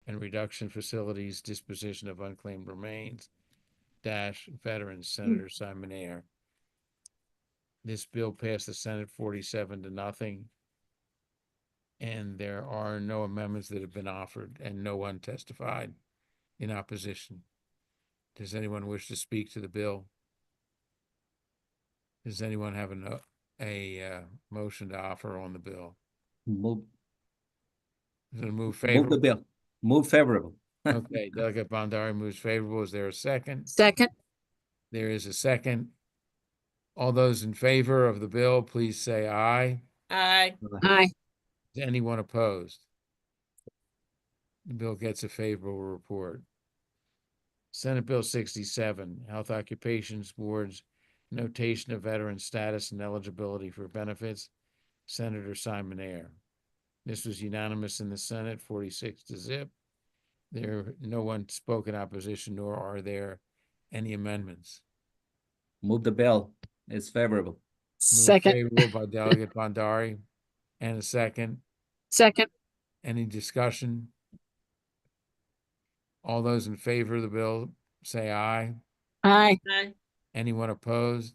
and Reduction Facilities, Disposition of Unclaimed Remains, Veterans, Senator Simon Ayer. This bill passed the Senate 47-0. And there are no amendments that have been offered and no one testified in opposition. Does anyone wish to speak to the bill? Does anyone have a motion to offer on the bill? Move, Is it a move move favorable? the bill. Move favorable. Okay, Delegate Bondari moves favorable. Is there a second? Second. There is a second. All those in favor of the bill, please say aye. Aye. Aye. Is anyone opposed? The bill gets a favorable report. Senate Bill 67, Health Occupations Board's Notation of Veteran Status and Eligibility for Benefits, Senator Simon Ayer. This was unanimous in the Senate, 46-0. No one spoke in opposition, nor are there any amendments. Move the bill. It's favorable. Second. Moved favorable by Delegate Bondari. And a second. Second. Any discussion? All those in favor of the bill, say aye. Aye. Aye. Anyone opposed?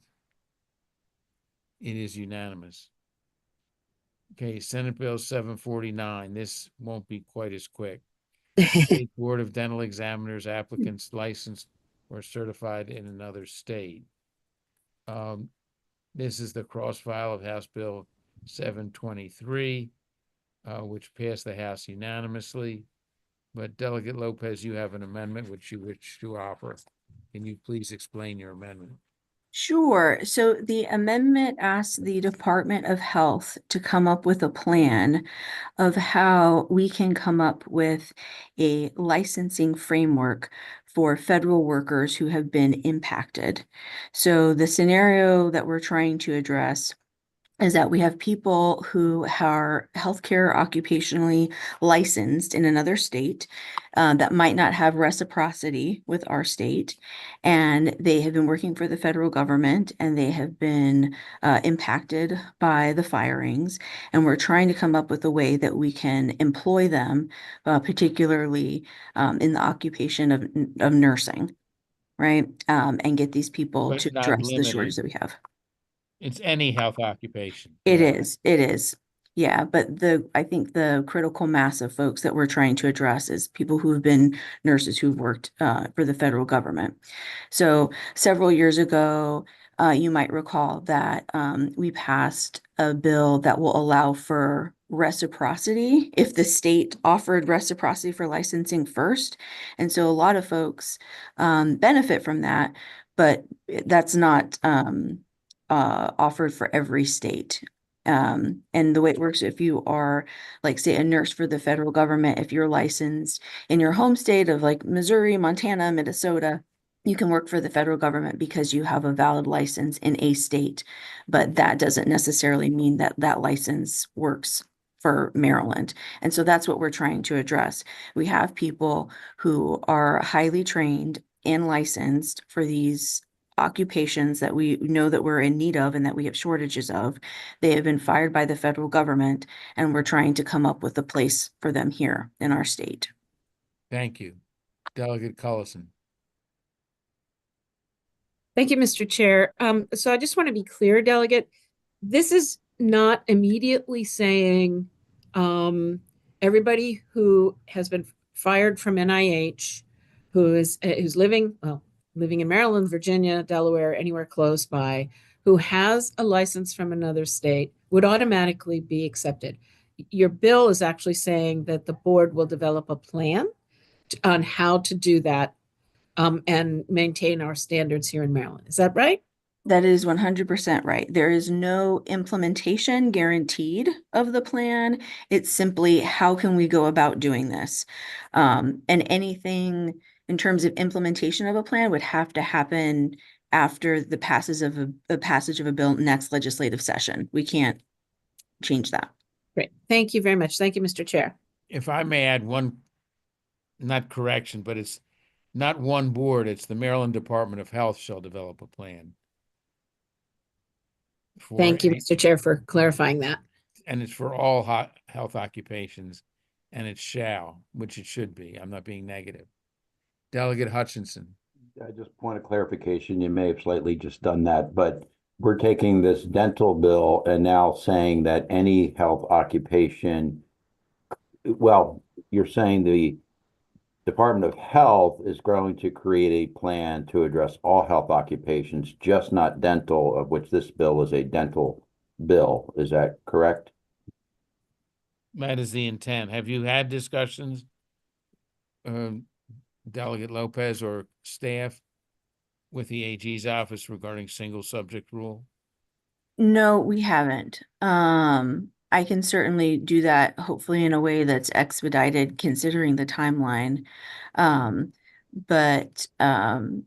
It is unanimous. Okay, Senate Bill 749. This won't be quite as quick. State Board of Dental Examiners applicants licensed or certified in another state. This is the cross file of House Bill 723, which passed the House unanimously. But Delegate Lopez, you have an amendment which you wish to offer. Can you please explain your amendment? Sure. So the amendment asks the Department of Health to come up with a plan of how we can come up with a licensing framework for federal workers who have been impacted. So the scenario that we're trying to address is that we have people who are healthcare occupationally licensed in another state that might not have reciprocity with our state, and they have been working for the federal government and they have been impacted by the firings, and we're trying to come up with a way that we can employ them, particularly in the occupation of nursing, right? And get these people But to not address the limited. shortage that we have. It's any health occupation. It correct? is. Yeah, but I think the critical mass of folks that we're trying to address is people who have been nurses who've worked for the federal government. So several years ago, you might recall that we passed a bill that will allow for reciprocity if the state offered reciprocity for licensing first. And so a lot of folks benefit from that, but that's not offered for every state. And the way it works, if you are, like, say, a nurse for the federal government, if you're licensed in your home state of like Missouri, Montana, Minnesota, you can work for the federal government because you have a valid license in a state, but that doesn't necessarily mean that that license works for Maryland. And so that's what we're trying to address. We have people who are highly trained and licensed for these occupations that we know that we're in need of and that we have shortages of. They have been fired by the federal government, and we're trying to come up with a place for them here in our state. Thank you. Delegate Cullison. Thank you, Mr. Chair. So I just want to be clear, Delegate. This is not immediately saying everybody who has been fired from NIH, who's living in Maryland, Virginia, Delaware, anywhere close by, who has a license from another state would automatically be accepted. Your bill is actually saying that the board will develop a plan on how to do that and maintain our standards here in Maryland. Is that right? That is 100% right. There is no implementation guaranteed of the plan. It's simply how can we go about doing this? And anything in terms of implementation of a plan would have to happen after the passage of a bill next legislative session. We can't change that. Great. Thank you very much. Thank you, Mr. Chair. If I may add one, not correction, but it's not one board, it's the Maryland Department of Health shall develop a plan. Thank you, Mr. Chair, for clarifying that. And it's for all health occupations and it's shall, which it should be. I'm not being negative. Delegate Hutchinson. Just point of clarification, you may have slightly just done that, but we're taking this dental bill and now saying that any health occupation, well, you're saying the Department of Health is going to create a plan to address all health occupations, just not dental, of which this bill is a dental bill. Is that correct? That is the intent. Have you had discussions, Delegate Lopez or staff, with the AG's office regarding single subject rule? No, we haven't. I can certainly do that, hopefully in a way that's expedited considering the timeline. But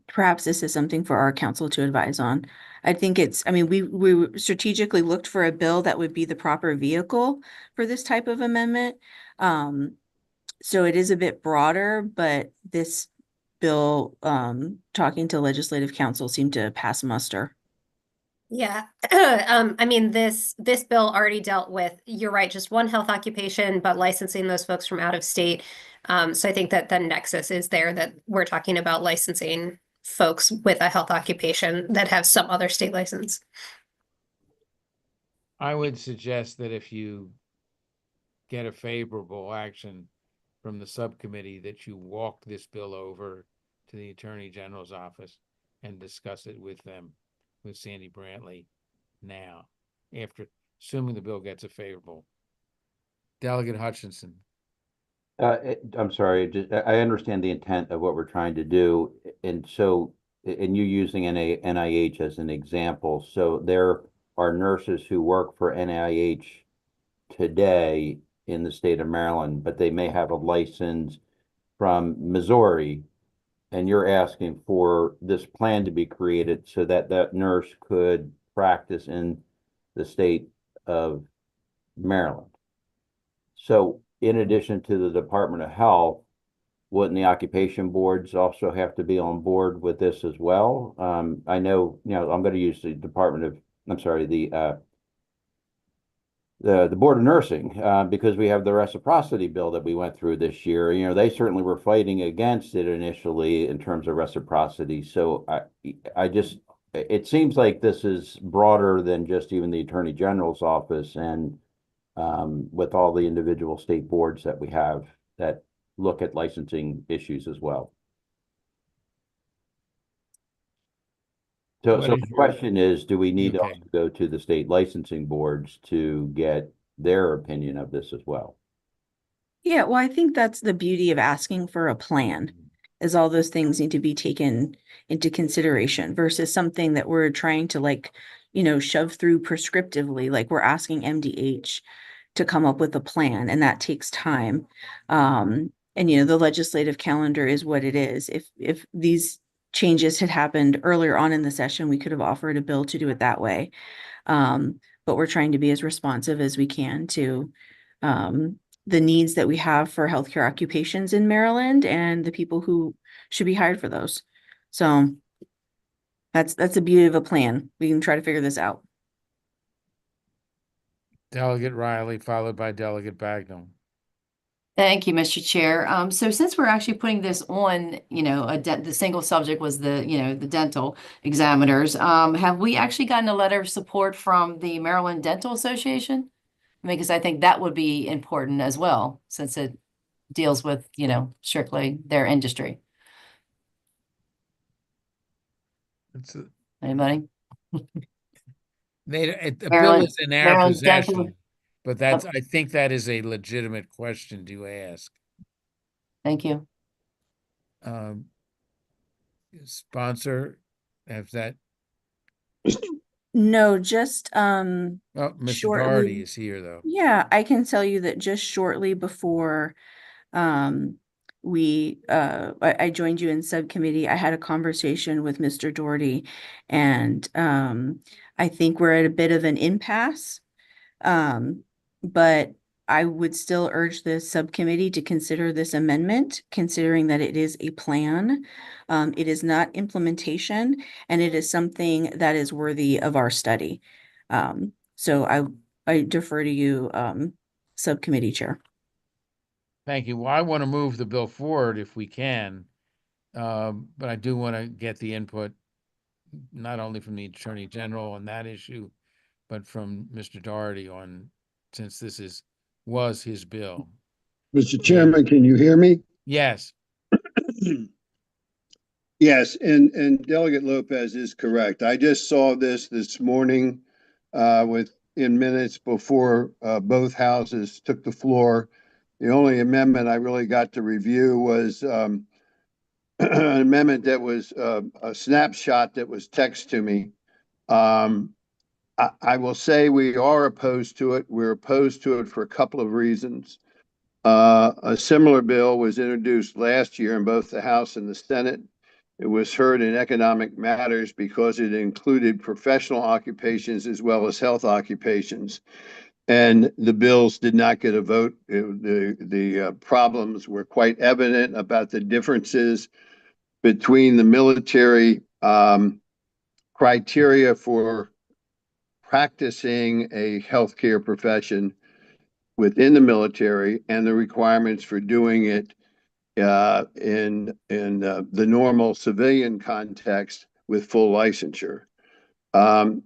perhaps this is something for our council to advise on. I think I mean, we strategically looked for a bill that would be the proper vehicle for this type of amendment. So it is a bit broader, but this bill, talking to legislative council, seemed to pass muster. Yeah, I mean, this bill already dealt with, you're right, just one health occupation, but licensing those folks from out of state. So I think that the nexus is there, that we're talking about licensing folks with a health occupation that have some other state license. I would suggest that if you get a favorable action from the subcommittee, that you walk this bill over to the Attorney General's office and discuss it with them, with Sandy Brantley now, after, assuming the bill gets a favorable. Delegate Hutchinson. I'm sorry, I understand the intent of what we're trying to do. And so, and you using NIH as an example. So there are nurses who work for NIH today in the state of Maryland, but they may have a license from Missouri. And you're asking for this plan to be created so that that nurse could practice in the state of Maryland. So in addition to the Department of Health, wouldn't the occupation boards also have to be on board with this as well? I know, I'm going to use the the Board of Nursing, because we have the reciprocity bill that we went through this year. They certainly were fighting against it initially in terms of reciprocity. So it seems like this is broader than just even the Attorney General's office, and with all the individual state boards that we have that look at licensing issues as well. So the question is, do we need to also go to the state licensing boards to get their opinion of this as well? Yeah, well, I think that's the beauty of asking for a plan, is all those things need to be taken into consideration versus something that we're trying to shove through prescriptively. Like we're asking MDH to come up with a plan, and that takes time. And the legislative calendar is what it is. If these changes had happened earlier on in the session, we could have offered a bill to do it that way. But we're trying to be as responsive as we can to the needs that we have for healthcare occupations in Maryland and the people who should be hired for those. So that's the beauty of a plan. We can try to figure this out. Delegate Riley, followed by Delegate Bagnall. Thank you, Mr. Chair. So since we're actually putting this on, the single subject was the dental examiners, have we actually gotten a letter of support from the Maryland Dental Association? Because I think that would be important as well, since it deals with, strictly their industry. Anybody? The bill is in our Maryland possession, Dental. but I think that is a legitimate question to ask. Thank you. Sponsor, have that? No, just Oh, Mr. shortly. Doherty is here, though. Yeah, I can tell you that just shortly before I joined you in subcommittee, I had a conversation with Mr. Doherty, and I think we're at a bit of an impasse. But I would still urge the subcommittee to consider this amendment, considering that it is a plan. It is not implementation, and it is something that is worthy of our study. So I defer to you, subcommittee chair. Thank you. Well, I want to move the bill forward if we can. But I do want to get the input, not only from the Attorney General on that issue, but from Mr. Doherty on, since was his bill. Mr. Chairman, can you hear me? Yes, Yes, and Delegate Lopez is correct. I just saw this morning in minutes before both houses took the floor. The only amendment I really got to review was an amendment that was a snapshot that was text to me. I will say we are opposed to it. We're opposed to it for a couple of reasons. A similar bill was introduced last year in both the House and the Senate. It was heard in Economic Matters because it included professional occupations as well as health occupations. And the bills did not get a vote. The problems were quite evident about the differences between the military criteria for practicing a healthcare profession within the military and the requirements for doing it in the normal civilian context with full licensure.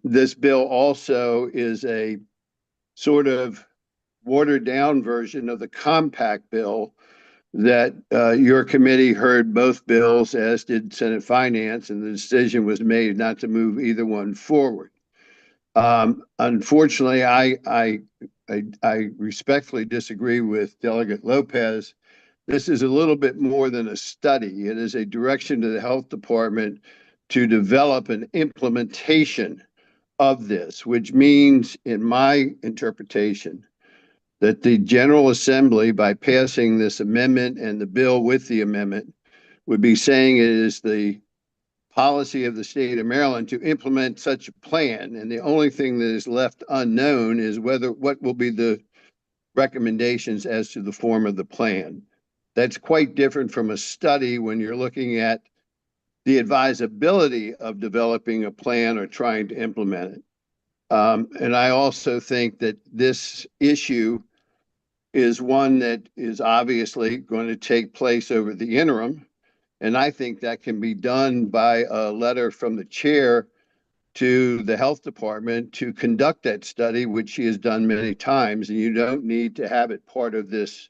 This bill also is a sort of watered down version of the compact bill that your committee heard both bills, as did Senate Finance, and the decision was made not to move either one forward. Unfortunately, I respectfully disagree with Delegate Lopez. This is a little bit more than a study. It is a direction to the health department to develop an implementation of this, which means, in my interpretation, that the General Assembly, by passing this amendment and the bill with the amendment, would be saying it is the policy of the state of Maryland to implement such a plan. And the only thing that is left unknown is what will be the recommendations as to the form of the plan. That's quite different from a study when you're looking at the advisability of developing a plan or trying to implement it. And I also think that this issue is one that is obviously going to take place over the interim. And I think that can be done by a letter from the chair to the health department to conduct that study, which she has done many times, and you don't need to have it part of this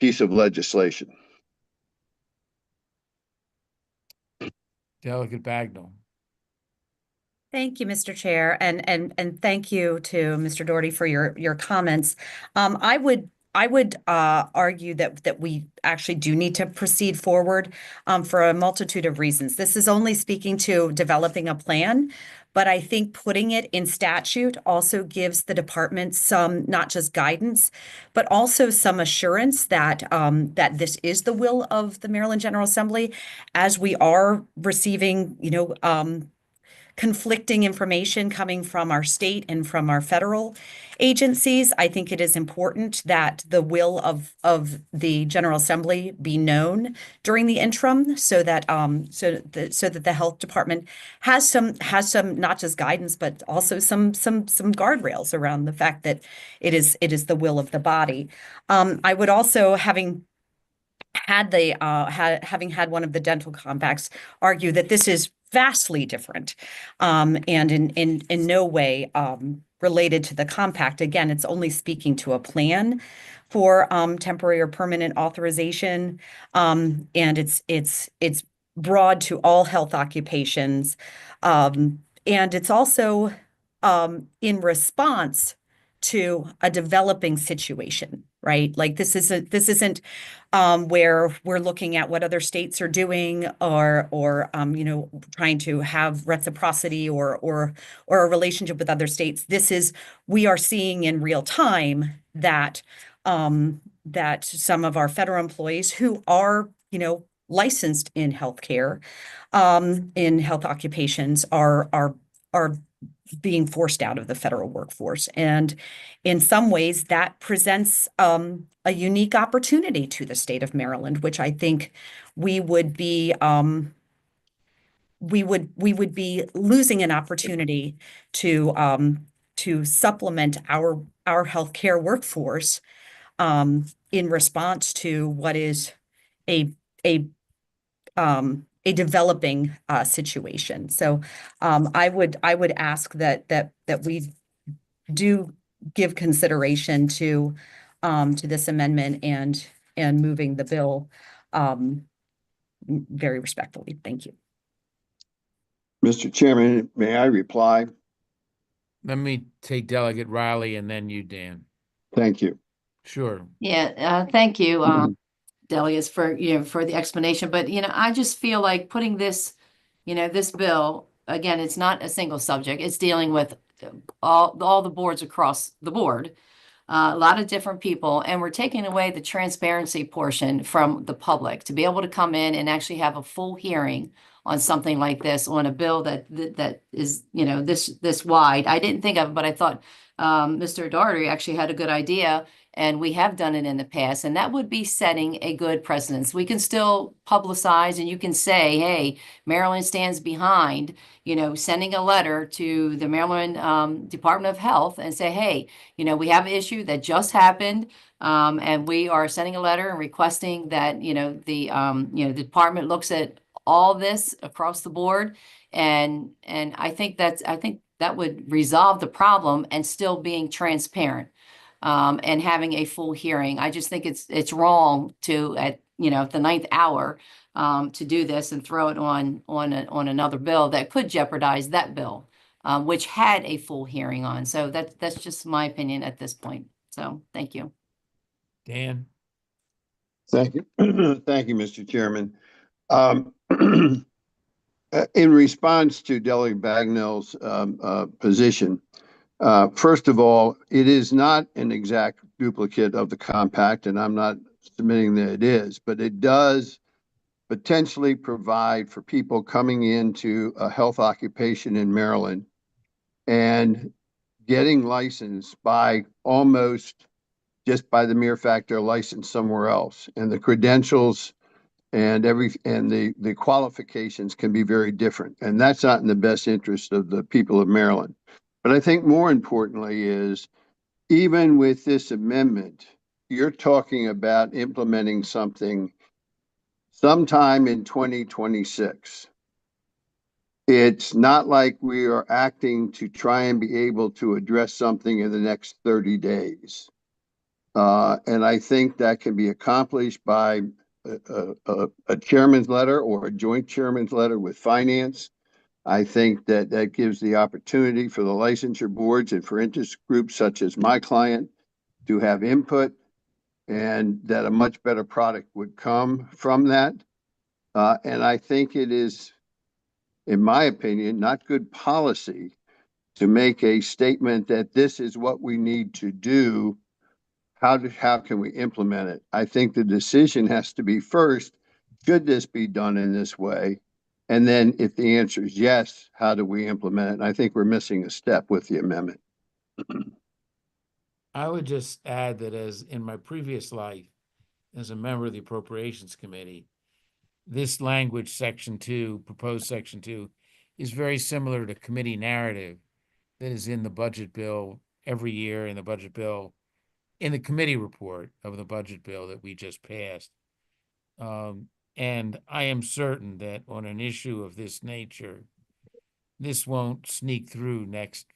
piece of legislation. Delegate Bagnall. Thank you, Mr. Chair, and thank you to Mr. Doherty for your comments. I would argue that we actually do need to proceed forward for a multitude of reasons. This is only speaking to developing a plan, but I think putting it in statute also gives the department some, not just guidance, but also some assurance that that this is the will of the Maryland General Assembly, as we are receiving, conflicting information coming from our state and from our federal agencies. I think it is important that the will of the General Assembly be known during the interim, so that the health department has some not just guidance, but also some guardrails around the fact that it is the will of the body. I would also, having had one of the dental compacts, argue that this is vastly different, and in no way related to the compact. Again, it's only speaking to a plan for temporary or permanent authorization, and it's broad to all health occupations, and it's also in response to a developing situation, right? Like this isn't where we're looking at what other states are doing, or trying to have reciprocity or a relationship with other states. We are seeing in real time that that some of our federal employees who are licensed in healthcare, in health occupations, are being forced out of the federal workforce. And in some ways that presents a unique opportunity to the state of Maryland, which I think we would be losing an opportunity to supplement our healthcare workforce in response to what is a developing situation. So I would ask that we do give consideration to this amendment and moving the bill very respectfully. Thank you. Mr. Chairman, may I reply? Let me take Delegate Riley and then you, Dan. Thank you. Sure. Yeah, thank you, delegates, for for the explanation. But I just feel like putting this, this bill, again, it's not a single subject. It's dealing with all the boards across the board, a lot of different people, and we're taking away the transparency portion from the public to be able to come in and actually have a full hearing on something like this, on a bill that is this wide. I didn't think of it, but I thought Mr. Daugherty actually had a good idea, and we have done it in the past, and that would be setting a good precedence. We can still publicize, and you can say, hey, Maryland stands behind, sending a letter to the Maryland Department of Health and say, hey, we have an issue that just happened, and we are sending a letter and requesting that, the department looks at all this across the board. And I think that would resolve the problem and still being transparent, and having a full hearing. I just think it's wrong to, at the 9th hour, to do this and throw it on another bill that could jeopardize that bill, which had a full hearing on. So that's just my opinion at this point. So thank you. Dan? Thank you. Thank you, Mr. Chairman. In response to Delegate Bagnell's position, first of all, it is not an exact duplicate of the compact, and I'm not submitting that it is, but it does potentially provide for people coming into a health occupation in Maryland and getting licensed by almost just by the mere fact they're licensed somewhere else, and the credentials and the qualifications can be very different, and that's not in the best interest of the people of Maryland. But I think more importantly is, even with this amendment, you're talking about implementing something sometime in 2026. It's not like we are acting to try and be able to address something in the next 30 days. And I think that can be accomplished by a chairman's letter or a joint chairman's letter with finance. I think that gives the opportunity for the licensure boards and for interest groups such as my client to have input, and that a much better product would come from that. And I think it is, in my opinion, not good policy to make a statement that this is what we need to do. How can we implement it? I think the decision has to be, first, should this be done in this way? And then if the answer is yes, how do we implement it? And I think we're missing a step with the amendment. I would just add that, as in my previous life as a member of the Appropriations Committee, this language, Section 2, proposed Section 2, is very similar to committee narrative that is in the budget bill every year, in the budget bill, in the committee report of the budget bill that we just passed. And I am certain that on an issue of this nature, this won't sneak through next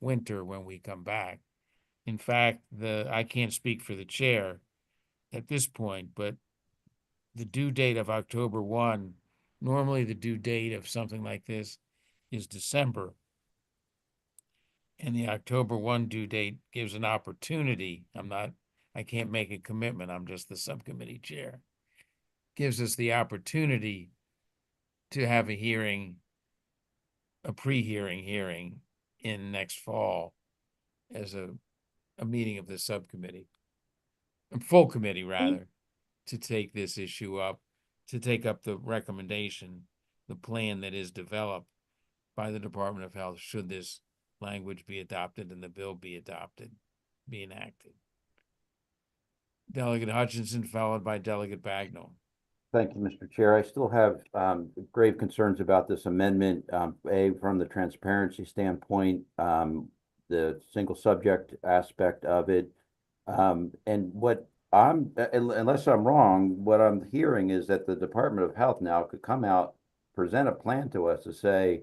winter when we come back. In fact, I can't speak for the chair at this point, but the due date of October 1, normally the due date of something like this is December. And the October 1 due date gives an opportunity. I can't make a commitment. I'm just the subcommittee chair. Gives us the opportunity to have a hearing, a pre-hearing hearing in next fall as a meeting of the subcommittee, a full committee rather, to take this issue up, to take up the recommendation, the plan that is developed by the Department of Health, should this language be adopted and the bill be adopted, be enacted. Delegate Hutchinson, followed by Delegate Bagnell. Thank you, Mr. Chair. I still have grave concerns about this amendment. From the transparency standpoint, the single subject aspect of it, and what unless I'm wrong, what I'm hearing is that the Department of Health now could come out, present a plan to us to say,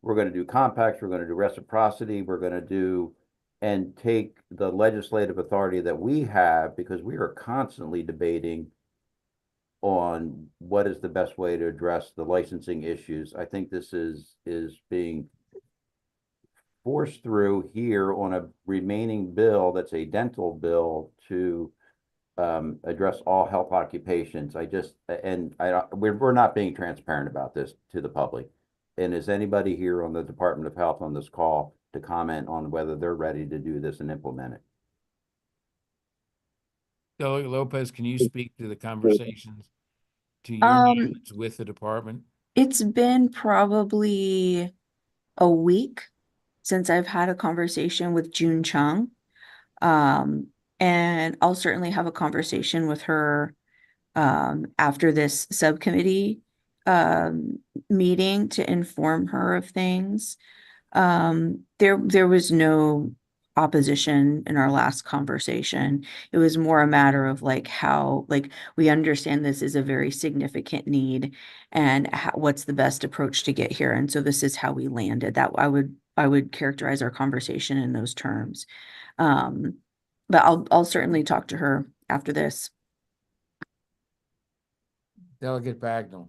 we're going to do compacts, we're going to do reciprocity, we're going to do, and take the legislative authority that we have, because we are constantly debating on what is the best way to address the licensing issues. I think this is being forced through here on a remaining bill that's a dental bill to address all health occupations. We're not being transparent about this to the public. And is anybody here on the Department of Health on this call to comment on whether they're ready to do this and implement it? Delegate Lopez, can you speak to the conversations, to your Um, meetings with the department? It's been probably a week since I've had a conversation with June Chung. And I'll certainly have a conversation with her after this subcommittee meeting to inform her of things. There was no opposition in our last conversation. It was more a matter of like how, like, we understand this is a very significant need and what's the best approach to get here. And so this is how we landed. That I would characterize our conversation in those terms. But I'll certainly talk to her after this. Delegate Bagnell.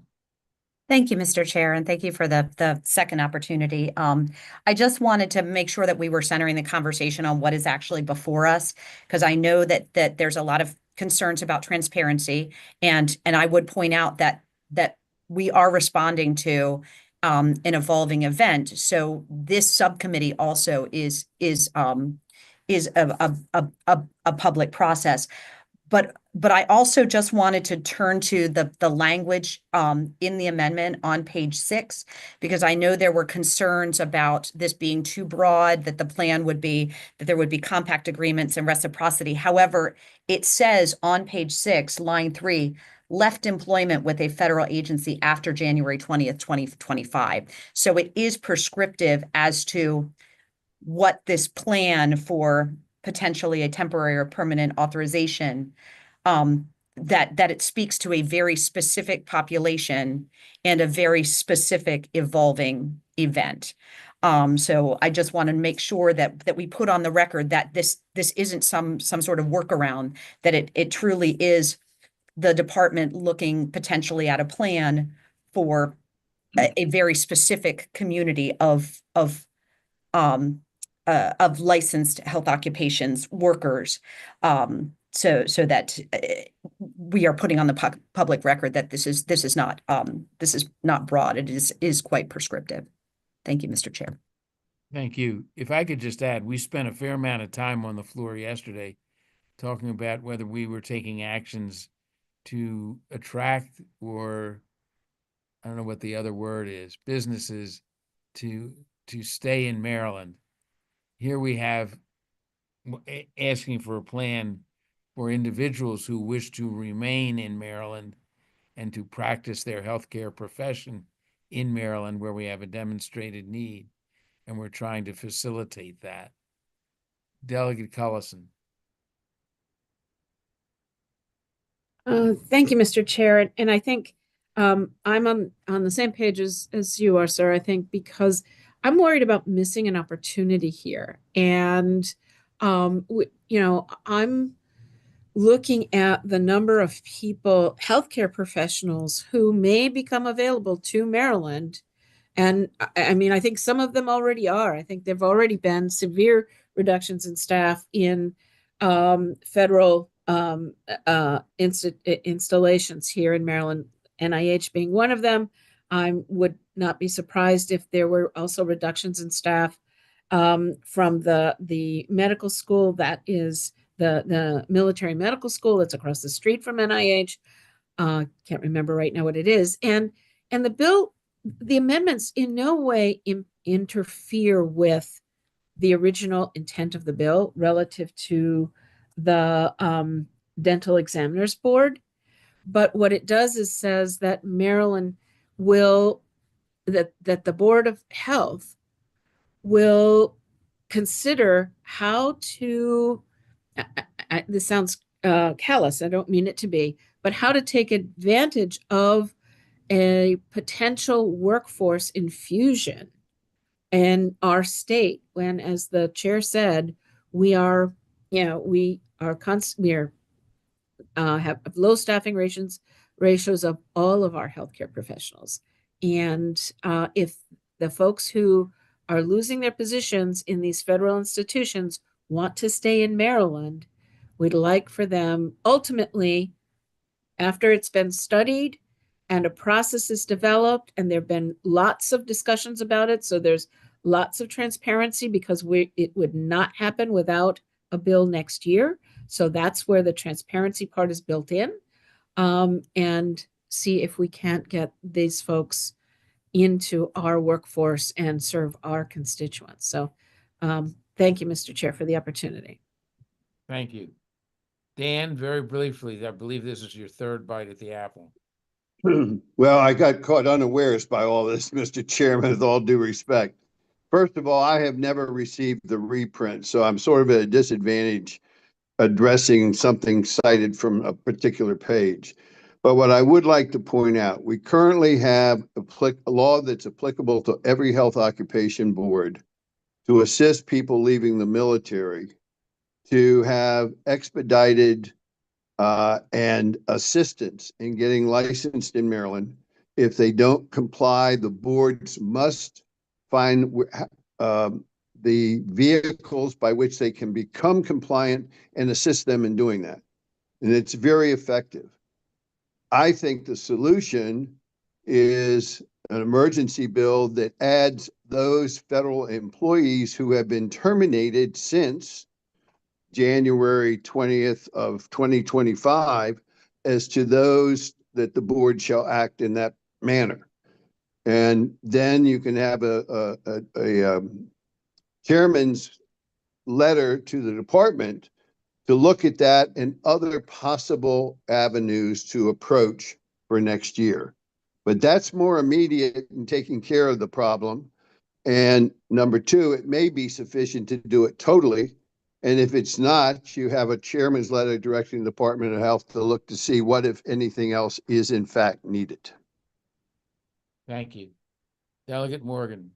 Thank you, Mr. Chair, and thank you for the second opportunity. I just wanted to make sure that we were centering the conversation on what is actually before us, because I know that there's a lot of concerns about transparency, and I would point out that we are responding to an evolving event. So this subcommittee also is a public process. But I also just wanted to turn to the language in the amendment on page 6, because I know there were concerns about this being too broad, that the plan would be that there would be compact agreements and reciprocity. However, it says on page 6, line 3, left employment with a federal agency after January 20th, 2025. So it is prescriptive as to what this plan for potentially a temporary or permanent authorization, that it speaks to a very specific population and a very specific evolving event. So I just want to make sure that we put on the record that this isn't some sort of workaround, that it truly is the department looking potentially at a plan for a very specific community of licensed health occupations workers, so that we are putting on the public record that this is not broad. It is quite prescriptive. Thank you, Mr. Chair. Thank you. If I could just add, we spent a fair amount of time on the floor yesterday talking about whether we were taking actions to attract, or I don't know what the other word is, businesses to stay in Maryland. Here we have asking for a plan for individuals who wish to remain in Maryland and to practice their healthcare profession in Maryland, where we have a demonstrated need, and we're trying to facilitate that. Delegate Cullison. Thank you, Mr. Chair. And I think I'm on the same page as you are, sir. I think because I'm worried about missing an opportunity here. And, I'm looking at the number of people, healthcare professionals, who may become available to Maryland. And I mean, I think some of them already are. I think there've already been severe reductions in staff in federal installations here in Maryland, NIH being one of them. I would not be surprised if there were also reductions in staff from the medical school, that is the military medical school that's across the street from NIH. Can't remember right now what it is. And the bill, the amendments in no way interfere with the original intent of the bill relative to the Dental Examiners Board. But what it does is says that Maryland will, that the Board of Health will consider how to, this sounds callous, I don't mean it to be, but how to take advantage of a potential workforce infusion in our state when, as the chair said, we are, we are have low staffing ratios of all of our healthcare professionals. And if the folks who are losing their positions in these federal institutions want to stay in Maryland, we'd like for them ultimately, after it's been studied and a process is developed, and there have been lots of discussions about it, so there's lots of transparency because it would not happen without a bill next year. So that's where the transparency part is built in, and see if we can't get these folks into our workforce and serve our constituents. So thank you, Mr. Chair, for the opportunity. Thank you. Dan, very briefly, I believe this is your third bite at the apple. Well, I got caught unawares by all this, Mr. Chairman, with all due respect. First of all, I have never received the reprint, so I'm sort of at a disadvantage addressing something cited from a particular page. But what I would like to point out, we currently have a law that's applicable to every health occupation board to assist people leaving the military to have expedited and assistance in getting licensed in Maryland. If they don't comply, the boards must find the vehicles by which they can become compliant and assist them in doing that. And it's very effective. I think the solution is an emergency bill that adds those federal employees who have been terminated since January 20th of 2025 as to those that the board shall act in that manner. And then you can have a chairman's letter to the department to look at that and other possible avenues to approach for next year. But that's more immediate in taking care of the problem. And number two, it may be sufficient to do it totally. And if it's not, you have a chairman's letter directing the Department of Health to look to see what, if anything else, is in fact needed. Thank you. Delegate Morgan.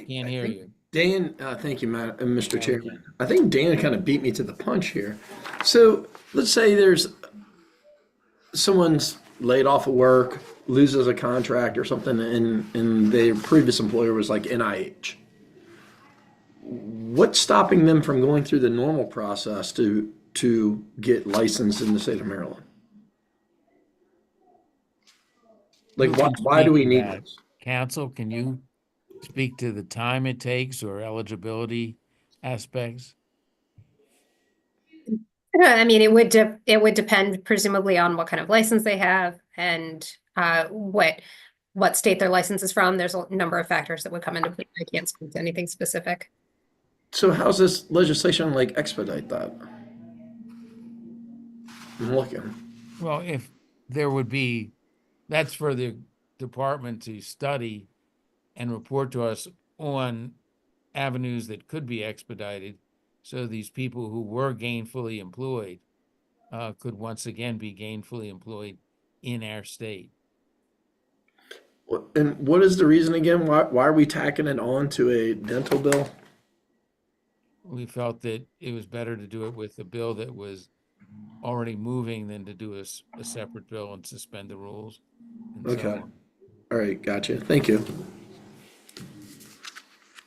Can't hear you. Dan, thank you, Mr. Yeah, Chairman. we can. I think Dan kind of beat me to the punch here. So let's say there's someone's laid off of work, loses a contract or something, and their previous employer was like NIH. What's stopping them from going through the normal process to get licensed in the state of Maryland? Like, Who can why do speak we to need that? this? Council, can you speak to the time it takes or eligibility aspects? I mean, it would depend presumably on what kind of license they have and what state their license is from. There's a number of factors that would come into play. I can't speak to anything specific. So how's this legislation like expedite that? I'm looking. Well, if there would be, that's for the department to study and report to us on avenues that could be expedited. So these people who were gainfully employed could once again be gainfully employed in our state. And what is the reason again? Why are we tacking it on to a dental bill? We felt that it was better to do it with a bill that was already moving than to do a separate bill and suspend the rules. And so Okay. on. All right, gotcha. Thank you.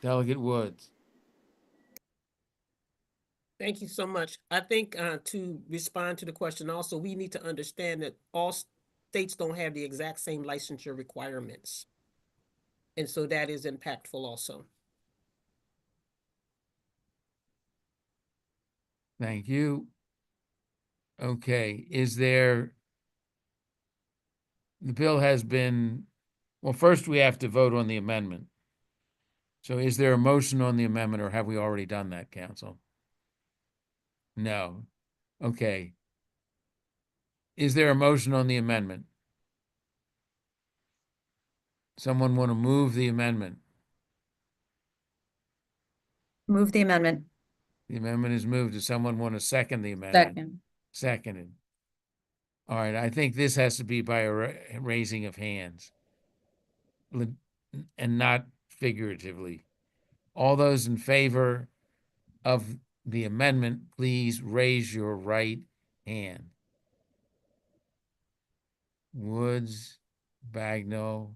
Delegate Woods. Thank you so much. I think to respond to the question also, we need to understand that all states don't have the exact same licensure requirements. And so that is impactful also. Thank you. Okay, the bill has been, well, first we have to vote on the amendment. So is there a motion on the amendment, or have we already done that, Council? No. Okay. Is there a motion on the amendment? Someone want to move the amendment? Move the amendment. The amendment is moved. Does someone want to second the amendment? Second. Seconded. All right, I think this has to be by a raising of hands. And not figuratively. All those in favor of the amendment, please raise your right hand. Woods, Bagnell,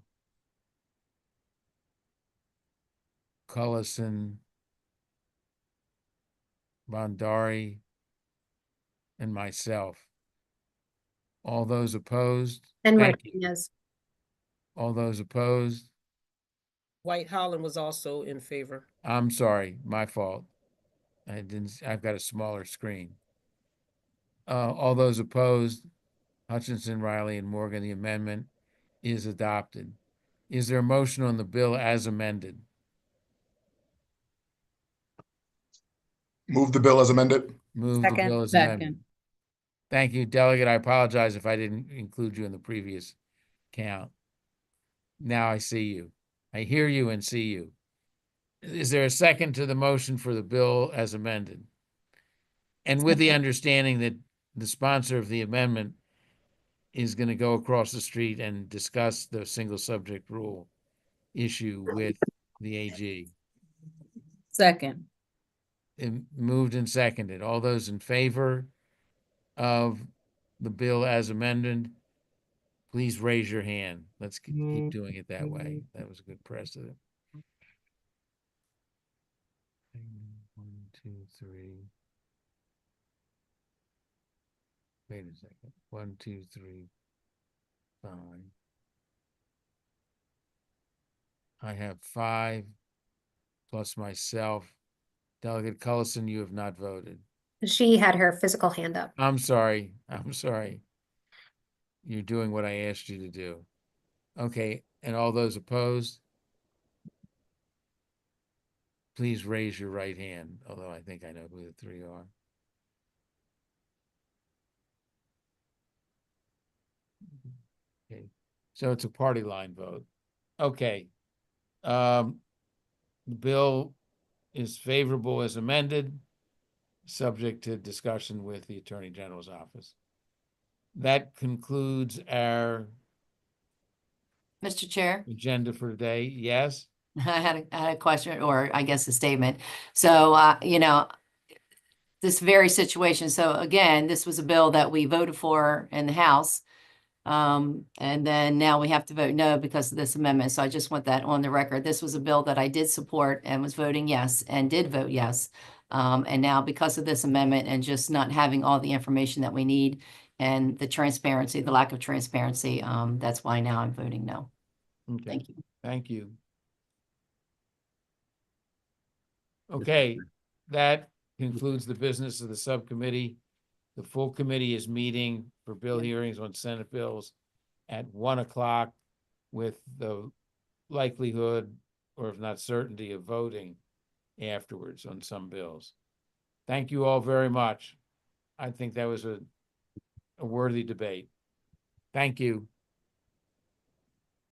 Cullison, Bondari, and myself. All those opposed? And Thank you. Martinez. All those opposed? White Holland was also in favor. I'm sorry, my fault. I've got a smaller screen. All those opposed? Hutchinson, Riley, and Morgan, the amendment is adopted. Is there a motion on the bill as amended? Move the bill as amended. Move the Second. bill as Second. amended. Thank you, Delegate. I apologize if I didn't include you in the previous count. Now I see you. I hear you and see you. Is there a second to the motion for the bill as amended? And with the understanding that the sponsor of the amendment is going to go across the street and discuss the single subject rule issue with the AG. Second. Moved and seconded. All those in favor of the bill as amended, please raise your hand. Let's keep doing it that way. That was a good precedent. 1, 2, 3. Wait a second. 1, 2, 3, 5. I have 5 plus myself. Delegate Cullison, you have not voted. She had her physical hand up. I'm sorry. I'm sorry. You're doing what I asked you to do. Okay, and all those opposed? Please raise your right hand, although I think I know who the 3 are. Okay, so it's a party line vote. Okay. The bill is favorable as amended, subject to discussion with the Attorney General's office. That concludes our Mr. Chair, agenda for today. Yes? I had a question, or I guess a statement. So, this very situation. So again, this was a bill that we voted for in the House. And then now we have to vote no because of this amendment. So I just want that on the record. This was a bill that I did support and was voting yes and did vote yes. And now because of this amendment and just not having all the information that we need and the transparency, the lack of transparency, that's why now I'm voting no. Okay. Thank you. Thank you. Okay, that concludes the business of the subcommittee. The full committee is meeting for bill hearings on Senate bills at 1 o'clock with the likelihood, or if not certainty, of voting afterwards on some bills. Thank you all very much. I think that was a worthy debate. Thank you.